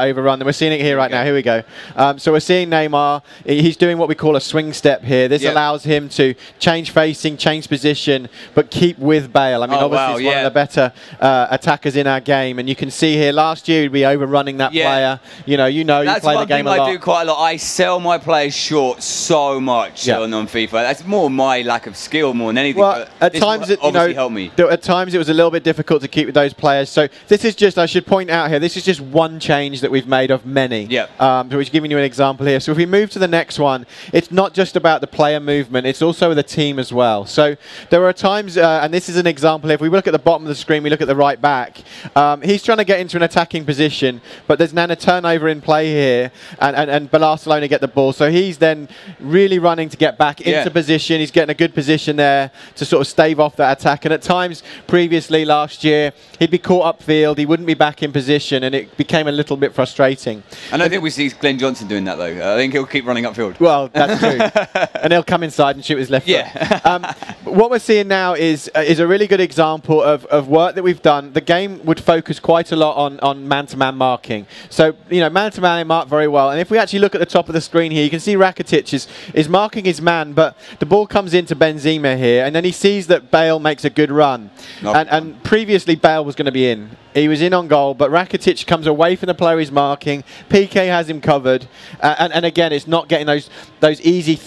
overrun. We're seeing it here right now. Here we go. So we're seeing Neymar. He's doing what we call a swing step here. This allows him to change facing, change position, but keep with Bale. I mean, obviously he's one of the better attackers in our game, and you can see here last year he'd be overrunning that player. You play the game a lot. That's one thing I do quite a lot. I sell my players short so much on FIFA. That's more my lack of skill more than anything. Well, at times it helped me. At times it was a little bit difficult to keep with those players. So this is just, I should point out here, this is just one change that we've made of many. So we're giving you an example here. So if we move to the next one, it's not just about the player movement, it's also the team as well. So there are times, and this is an example, if we look at the bottom of the screen, we look at the right back, he's trying to get into an attacking position, but there's now a turnover in play here, and Barcelona get the ball. So he's then really running to get back into position. He's getting a good position there to sort of stave off that attack. And at times, previously last year, he'd be caught upfield, he wouldn't be back in position, and it became a little bit frustrating. I don't think we see Glenn Johnson doing that, though. I think he'll keep running upfield. Well, that's true. And he'll come inside and shoot his left foot. What we're seeing now is a really good example of work that we've done. The game would focus quite a lot on man-to-man marking. So, man-to-man they mark very well. And if we actually look at the top of the screen here, you can see Rakitic is marking his man, but the ball comes into Benzema here, and then he sees that Bale makes a good run. And previously, Bale was going to be in. He was in on goal, but Rakitic comes away from the player he's marking. PK has him covered, and again, it's not getting those easy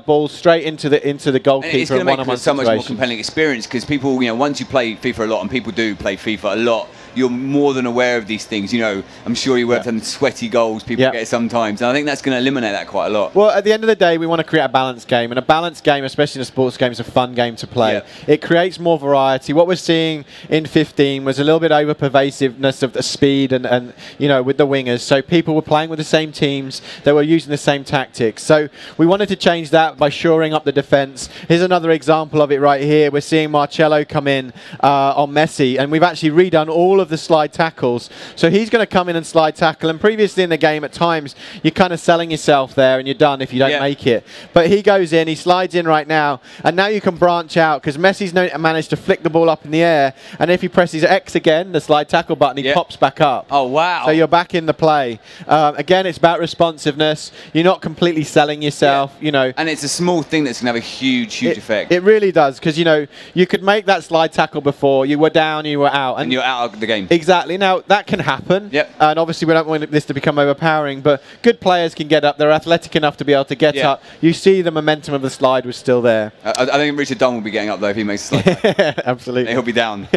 balls straight into the goalkeeper. It's going to make it so much more compelling experience because people, once you play FIFA a lot, and people do play FIFA a lot, you're more than aware of these things. I'm sure you worked on sweaty goals people get sometimes, and I think that's going to eliminate that quite a lot. Well, at the end of the day, we want to create a balanced game, and a balanced game, especially in a sports game, is a fun game to play. It creates more variety. What we're seeing in 15 was a little bit over pervasiveness of the speed and with the wingers. So people were playing with the same teams, they were using the same tactics. So we wanted to change that by shoring up the defence. Here's another example of it right here. We're seeing Marcelo come in on Messi, and we've actually redone all of the slide tackles. So he's going to come in and slide tackle, and previously in the game at times you're kind of selling yourself there and you're done if you don't make it. But he goes in, he slides in right now, and now you can branch out because Messi's managed to flick the ball up in the air, and if he presses X again, the slide tackle button, he pops back up. Oh wow. So you're back in the play. Again, it's about responsiveness. You're not completely selling yourself, And it's a small thing that's going to have a huge effect. It really does, because you could make that slide tackle before, you were down, you were out. And you're out of the game. Exactly. Now, that can happen. And obviously, we don't want this to become overpowering, but good players can get up. They're athletic enough to be able to get up. You see the momentum of the slide was still there. I think Richard Dunn will be getting up, though, if he makes a slide. Absolutely. He'll be down.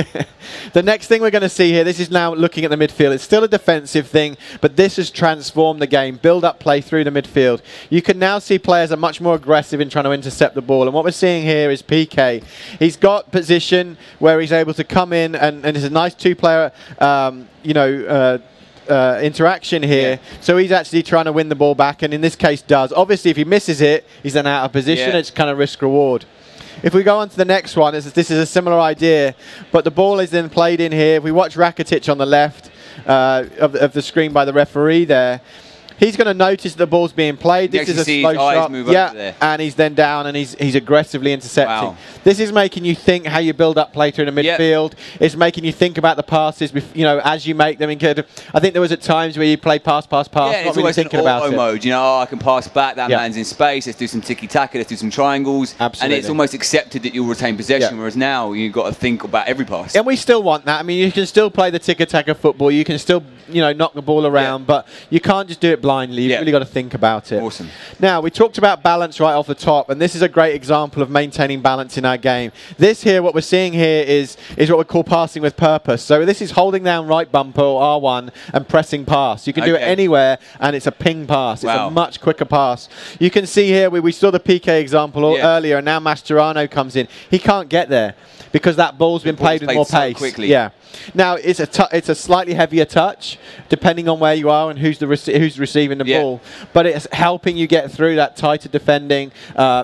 The next thing we're going to see here, this is now looking at the midfield. It's still a defensive thing, but this has transformed the game. Build up play through the midfield. You can now see players are much more aggressive in trying to intercept the ball. And what we're seeing here is PK. He's got position where he's able to come in, and it's a nice two-player interaction here. So he's actually trying to win the ball back, and in this case does. Obviously, if he misses it, he's then out of position. It's kind of risk-reward. If we go on to the next one, this is a similar idea, but the ball is then played in here. If we watch Rakitic on the left of the screen by the referee there, he's going to notice the ball's being played. This is a slow shot. And he's then down, and he's aggressively intercepting. This is making you think how you build up play through the midfield. It's making you think about the passes, as you make them. I think there was at times where you play pass, not it's really thinking about it. Mode. I can pass back. That man's in space. Let's do some tiki-taka. Let's do some triangles. Absolutely. And it's almost accepted that you'll retain possession, whereas now you've got to think about every pass. And we still want that. I mean, you can still play the tiki-taka football. You can still, knock the ball around, but you can't just do it blindly. You've really got to think about it. Awesome. Now, we talked about balance right off the top, and this is a great example of maintaining balance in our game. This here, what we're seeing here is what we call passing with purpose. So this is holding down right bumper or R1 and pressing pass. You can do it anywhere, and it's a ping pass. It's a much quicker pass. You can see here, we saw the PK example earlier, and now Mascherano comes in. He can't get there because that ball's been played with more pace. Quickly. Now, it's a slightly heavier touch, depending on where you are and who's receiving receiving the ball, but it's helping you get through that tighter defending,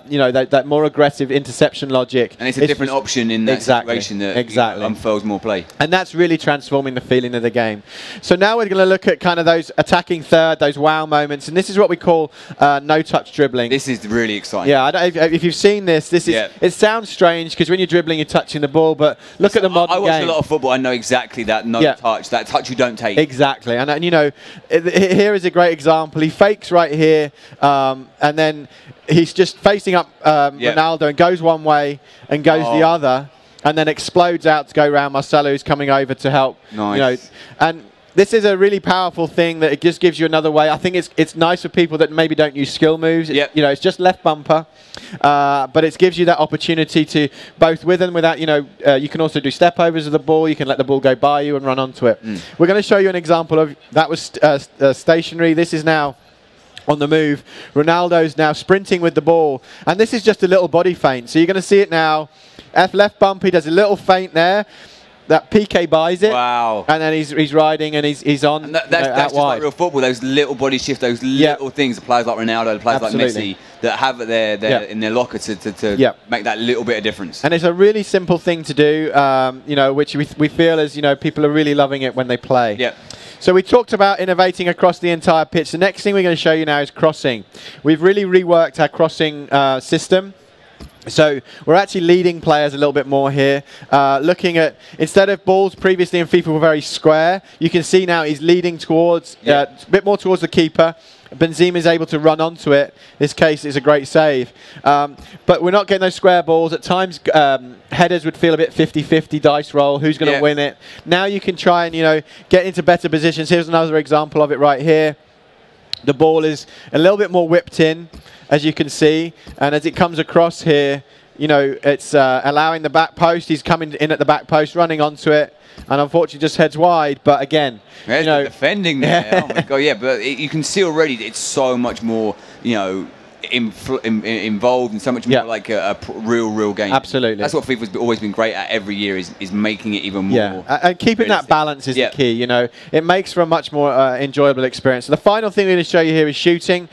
you know, that more aggressive interception logic. And it's a different option in that situation that unfurls more play. And that's really transforming the feeling of the game. So now we're going to look at kind of those attacking third, those wow moments, and this is what we call no-touch dribbling. This is really exciting. Yeah, I don't, if you've seen this, this is. It sounds strange because when you're dribbling, you're touching the ball, but look at the modern game. I watch a lot of football. I know exactly that no-touch, that touch you don't take. Exactly, and you know, here is a great example. He fakes right here, and then he's just facing up Ronaldo and goes one way and goes the other, and then explodes out to go around Marcelo, who's coming over to help. Nice. You know, and this is a really powerful thing that it just gives you another way. I think it's nice for people that maybe don't use skill moves. You know, it's just left bumper, but it gives you that opportunity to both with and without. You know, you can also do step overs of the ball. You can let the ball go by you and run onto it. We're going to show you an example of that was stationary. This is now on the move. Ronaldo's now sprinting with the ball, and this is just a little body feint. So you're going to see it now. Left bump, he does a little feint there. That PK buys it. Wow. And then he's riding and he's on. And that's just like real football. Those little body shifts, those little things. The players like Ronaldo, the players like Messi, that have it there in their locker to make that little bit of difference. And it's a really simple thing to do, you know, which we feel as, you know, people are really loving it when they play. Yeah. So we talked about innovating across the entire pitch. The next thing we're going to show you now is crossing. We've really reworked our crossing system. So we're actually leading players a little bit more here. Looking at, instead of balls previously in FIFA were very square, you can see now he's leading towards, a bit more towards the keeper. Benzema is able to run onto it. This case is a great save. But we're not getting those square balls. At times, headers would feel a bit 50-50 dice roll. Who's going to win it? Now you can try and, you know, get into better positions. Here's another example of it right here. The ball is a little bit more whipped in, as you can see, and as it comes across here, you know, it's allowing the back post. He's coming in at the back post, running onto it, and unfortunately just heads wide. But again, there's you know, the defending there. Oh my god, but you can see already it's so much more, you know, involved and so much more like a real game. Absolutely. That's what FIFA's always been great at every year is making it even more. And keeping that balance is the key. You know, it makes for a much more enjoyable experience. So the final thing we're going to show you here is shooting.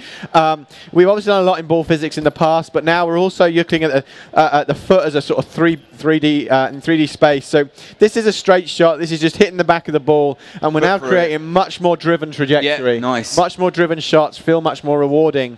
We've obviously done a lot in ball physics in the past, but now we're also looking at the foot as a sort of 3D space. So this is a straight shot. This is just hitting the back of the ball, and we're now creating much more driven trajectory. Nice. Much more driven shots feel much more rewarding.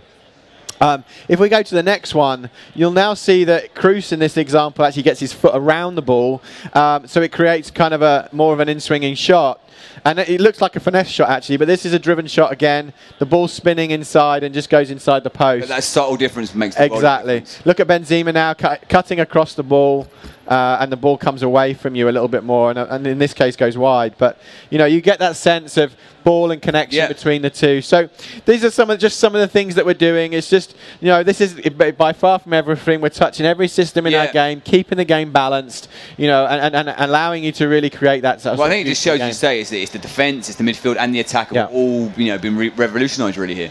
If we go to the next one, you'll now see that Cruz in this example actually gets his foot around the ball, so it creates kind of a more of an in-swinging shot. And it looks like a finesse shot actually, but this is a driven shot again. The ball's spinning inside and just goes inside the post. But that subtle difference makes the difference. Look at Benzema now cutting across the ball, and the ball comes away from you a little bit more, and in this case goes wide. But you know, you get that sense of ball and connection between the two. So these are some of the things that we're doing. It's just, you know, this is by far from everything. We're touching every system in our game, keeping the game balanced, you know, and allowing you to really create that sort of. Well, I think it just shows you say it's the defence, it's the midfield, and the attack have all, you know, been revolutionised really here.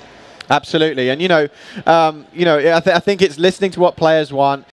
Absolutely, and you know, I think it's listening to what players want.